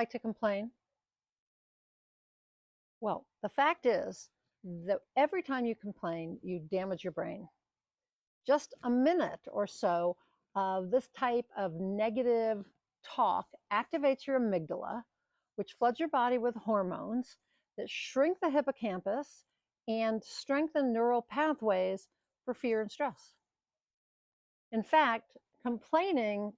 like to complain? Well, the fact is that every time you complain, you damage your brain. Just a minute or so of this type of negative talk activates your amygdala, which floods your body with hormones that shrink the hippocampus and strengthen neural pathways for fear and stress. In fact, complaining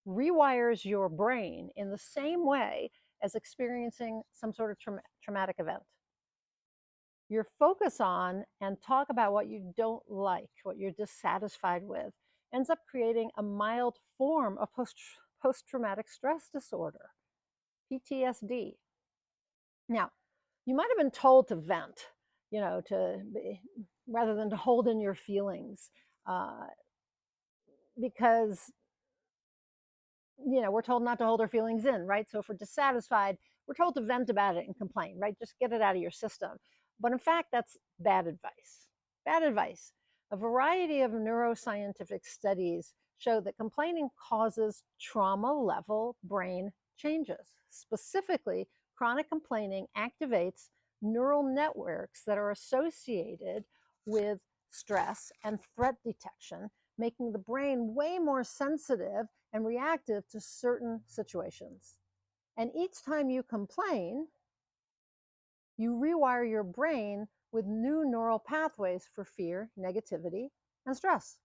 rewires your brain in the same way as experiencing some sort of traumatic event. Your focus on and talk about what you don't like, what you're dissatisfied with, ends up creating a mild form of post-traumatic stress disorder, PTSD. Now, you might have been told to vent, rather than to hold in your feelings, because we're told not to hold our feelings in, right? So if we're dissatisfied, we're told to vent about it and complain, right? Just get it out of your system. But in fact, that's bad advice. Bad advice. A variety of neuroscientific studies show that complaining causes trauma-level brain changes. Specifically, chronic complaining activates neural networks that are associated with stress and threat detection, making the brain way more sensitive and reactive to certain situations. And each time you complain, you rewire your brain with new neural pathways for fear, negativity, and stress.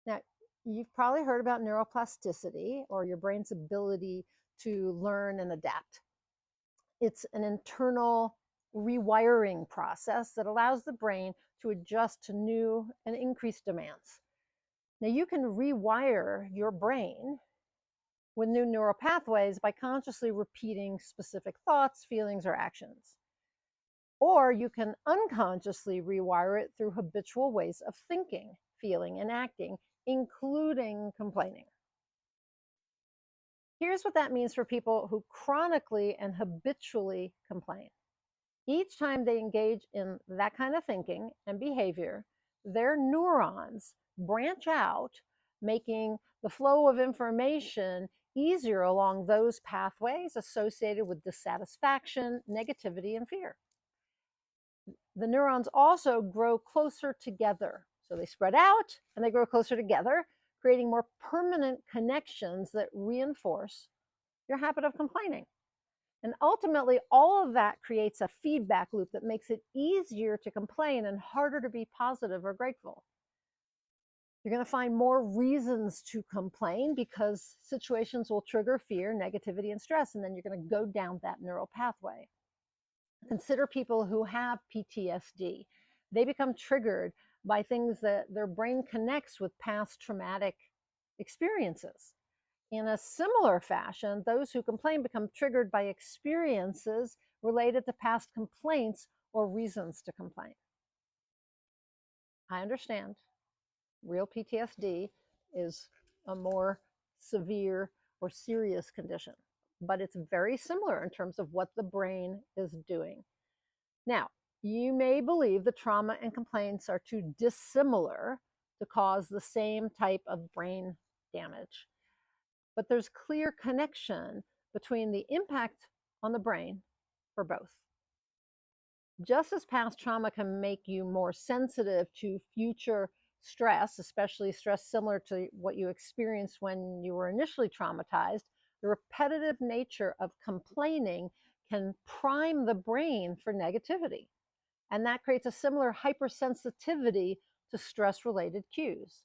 Now, you've probably heard about neuroplasticity, or your brain's ability to learn and adapt. It's an internal rewiring process that allows the brain to adjust to new and increased demands. Now, you can rewire your brain with new neural pathways by consciously repeating specific thoughts, feelings, or actions. Or you can unconsciously rewire it through habitual ways of thinking, feeling, and acting, including complaining. Here's what that means for people who chronically and habitually complain. Each time they engage in that kind of thinking and behavior, their neurons branch out, making the flow of information easier along those pathways associated with dissatisfaction, negativity, and fear. The neurons also grow closer together. So they spread out and they grow closer together, creating more permanent connections that reinforce your habit of complaining. And ultimately, all of that creates a feedback loop that makes it easier to complain and harder to be positive or grateful. You're going to find more reasons to complain because situations will trigger fear, negativity, and stress, and then you're going to go down that neural pathway. Consider people who have PTSD. They become triggered by things that their brain connects with past traumatic experiences. In a similar fashion, those who complain become triggered by experiences related to past complaints or reasons to complain. I understand. Real PTSD is a more severe or serious condition, but it's very similar in terms of what the brain is doing. Now, you may believe the trauma and complaints are too dissimilar to cause the same type of brain damage. But there's clear connection between the impact on the brain for both. Just as past trauma can make you more sensitive to future stress, especially stress similar to what you experienced when you were initially traumatized, the repetitive nature of complaining can prime the brain for negativity. And that creates a similar hypersensitivity to stress-related cues.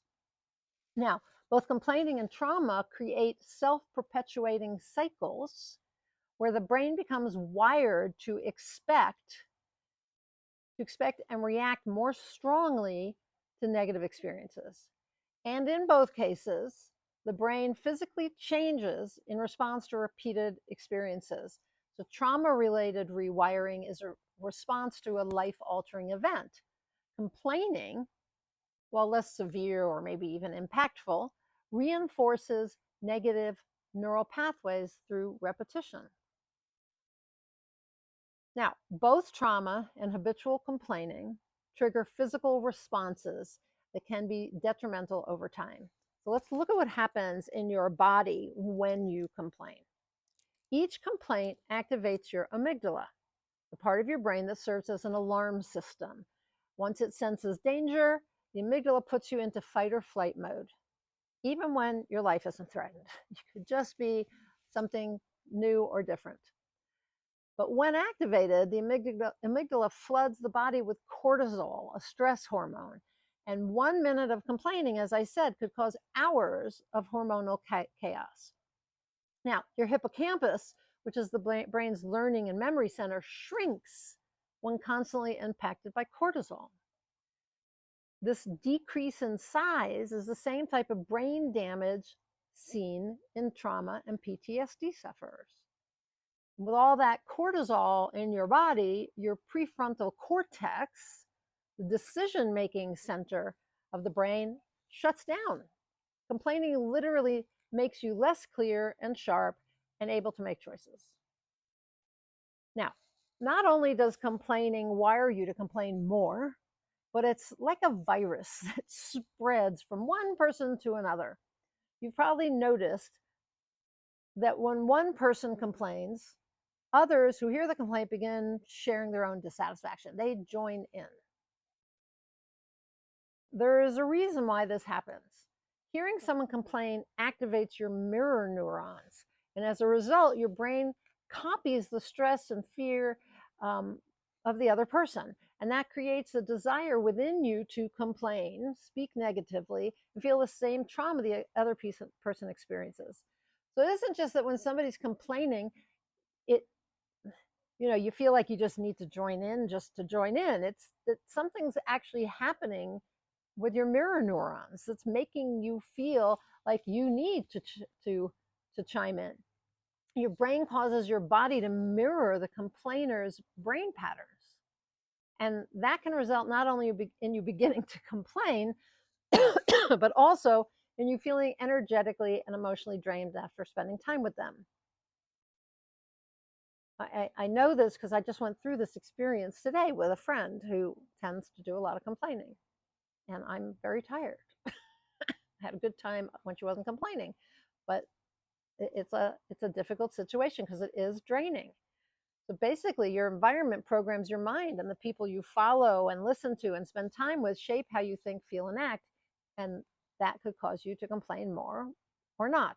Now, both complaining and trauma create self-perpetuating cycles where the brain becomes wired to expect and react more strongly to negative experiences. And in both cases, the brain physically changes in response to repeated experiences. So trauma-related rewiring is a response to a life-altering event. Complaining, while less severe or maybe even impactful, reinforces negative neural pathways through repetition. Now, both trauma and habitual complaining trigger physical responses that can be detrimental over time. So let's look at what happens in your body when you complain. Each complaint activates your amygdala, the part of your brain that serves as an alarm system. Once it senses danger, the amygdala puts you into fight or flight mode, even when your life isn't threatened. It could just be something new or different. But when activated, the amygdala floods the body with cortisol, a stress hormone. And 1 minute of complaining, as I said, could cause hours of hormonal chaos. Now, your hippocampus, which is the brain's learning and memory center, shrinks when constantly impacted by cortisol. This decrease in size is the same type of brain damage seen in trauma and PTSD sufferers. With all that cortisol in your body, your prefrontal cortex, the decision-making center of the brain, shuts down. Complaining literally makes you less clear and sharp and able to make choices. Now, not only does complaining wire you to complain more, but it's like a virus that spreads from one person to another. You've probably noticed that when one person complains, others who hear the complaint begin sharing their own dissatisfaction. They join in. There is a reason why this happens. Hearing someone complain activates your mirror neurons, and as a result, your brain copies the stress and fear of the other person. And that creates a desire within you to complain, speak negatively, and feel the same trauma the other person experiences. So it isn't just that when somebody's complaining, you feel like you just need to join in just to join in. It's that something's actually happening with your mirror neurons that's making you feel like you need to chime in. Your brain causes your body to mirror the complainer's brain patterns. And that can result not only in you beginning to complain, but also in you feeling energetically and emotionally drained after spending time with them. I know this because I just went through this experience today with a friend who tends to do a lot of complaining. And I'm very tired. I had a good time when she wasn't complaining, but it's a difficult situation because it is draining. So basically, your environment programs your mind, and the people you follow and listen to and spend time with shape how you think, feel, and act. And that could cause you to complain more or not.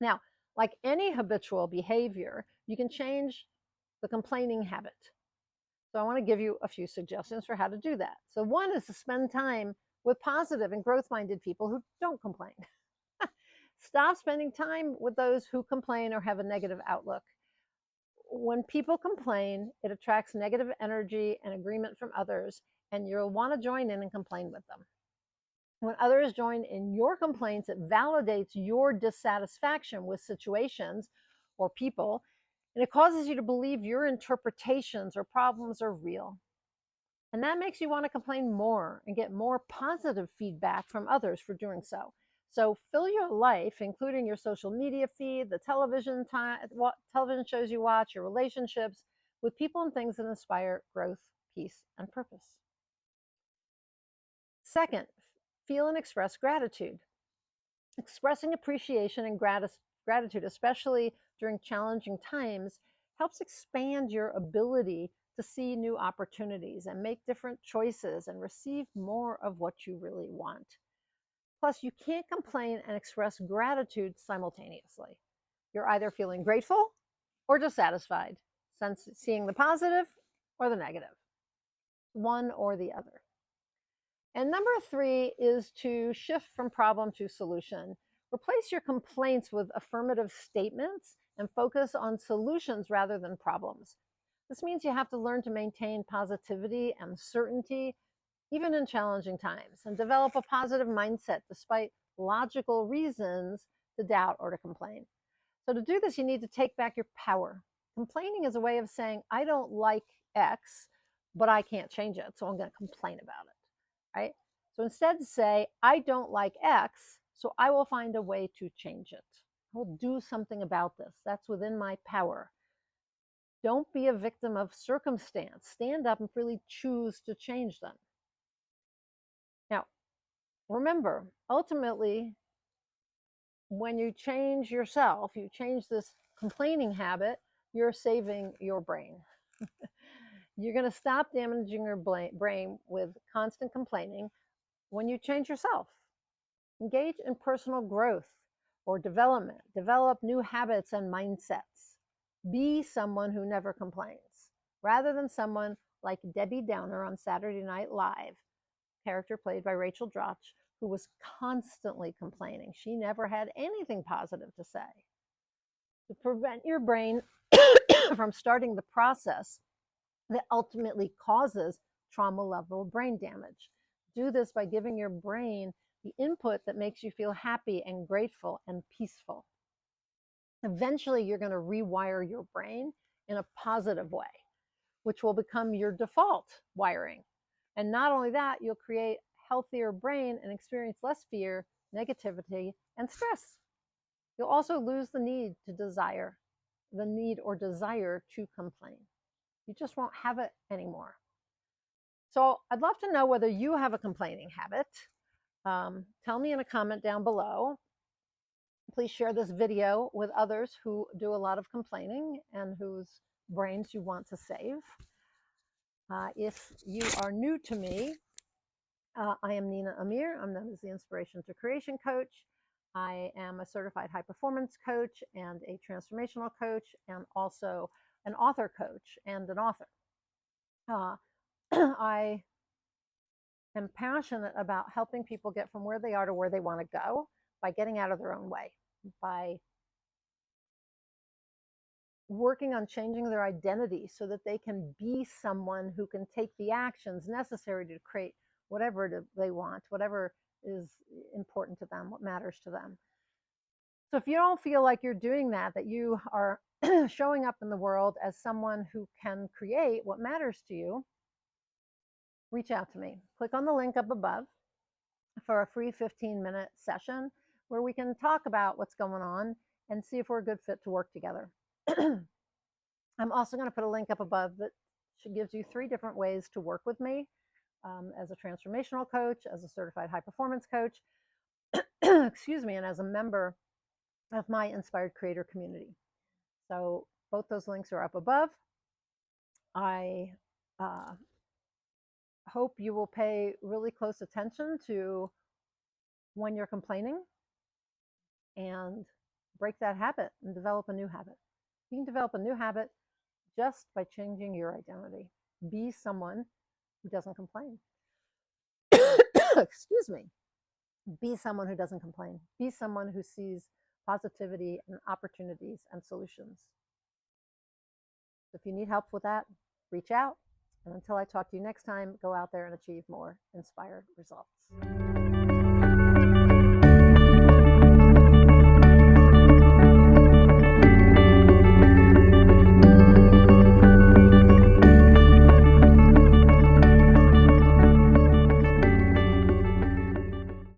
Now, like any habitual behavior, you can change the complaining habit. So I want to give you a few suggestions for how to do that. So one is to spend time with positive and growth-minded people who don't complain. Stop spending time with those who complain or have a negative outlook. When people complain, it attracts negative energy and agreement from others, and you'll want to join in and complain with them. When others join in your complaints, it validates your dissatisfaction with situations or people, and it causes you to believe your interpretations or problems are real. And that makes you want to complain more and get more positive feedback from others for doing so. So fill your life, including your social media feed, the television shows you watch, your relationships, with people and things that inspire growth, peace, and purpose. Second, feel and express gratitude. Expressing appreciation and gratitude, especially during challenging times, helps expand your ability to see new opportunities and make different choices and receive more of what you really want. Plus, you can't complain and express gratitude simultaneously. You're either feeling grateful or dissatisfied, seeing the positive or the negative, one or the other. And number 3 is to shift from problem to solution. Replace your complaints with affirmative statements and focus on solutions rather than problems. This means you have to learn to maintain positivity and certainty even in challenging times, and develop a positive mindset despite logical reasons to doubt or to complain. So to do this, you need to take back your power. Complaining is a way of saying, I don't like X, but I can't change it, so I'm going to complain about it, right? So instead say, I don't like X, so I will find a way to change it. I will do something about this. That's within my power. Don't be a victim of circumstance. Stand up and really choose to change them. Now, remember, ultimately, when you change yourself, you change this complaining habit, you're saving your brain. You're going to stop damaging your brain with constant complaining when you change yourself. Engage in personal growth or development. Develop new habits and mindsets. Be someone who never complains, rather than someone like Debbie Downer on Saturday Night Live, character played by Rachel Dratch, who was constantly complaining. She never had anything positive to say. To prevent your brain from starting the process that ultimately causes trauma-level brain damage. Do this by giving your brain the input that makes you feel happy and grateful and peaceful. Eventually, you're going to rewire your brain in a positive way, which will become your default wiring. And not only that, you'll create a healthier brain and experience less fear, negativity, and stress. You'll also lose the need or desire to complain. You just won't have it anymore. So I'd love to know whether you have a complaining habit. Tell me in a comment down below. Please share this video with others who do a lot of complaining and whose brains you want to save. If you are new to me, I am Nina Amir. I'm known as the Inspiration to Creation Coach. I am a certified high performance coach and a transformational coach, and also an author coach and an author. I am passionate about helping people get from where they are to where they want to go by getting out of their own way, by working on changing their identity so that they can be someone who can take the actions necessary to create whatever they want, whatever is important to them, what matters to them. So if you don't feel like you're doing that, that you are showing up in the world as someone who can create what matters to you, reach out to me. Click on the link up above for a free 15-minute session where we can talk about what's going on and see if we're a good fit to work together. I'm also going to put a link up above that gives you 3 different ways to work with me as a transformational coach, as a certified high performance coach, excuse me, and as a member of my Inspired Creator community. So both those links are up above. I hope you will pay really close attention to when you're complaining and break that habit and develop a new habit. You can develop a new habit just by changing your identity. Be someone who doesn't complain. Excuse me. Be someone who doesn't complain. Be someone who sees positivity and opportunities and solutions. If you need help with that, reach out. And until I talk to you next time, go out there and achieve more inspired results.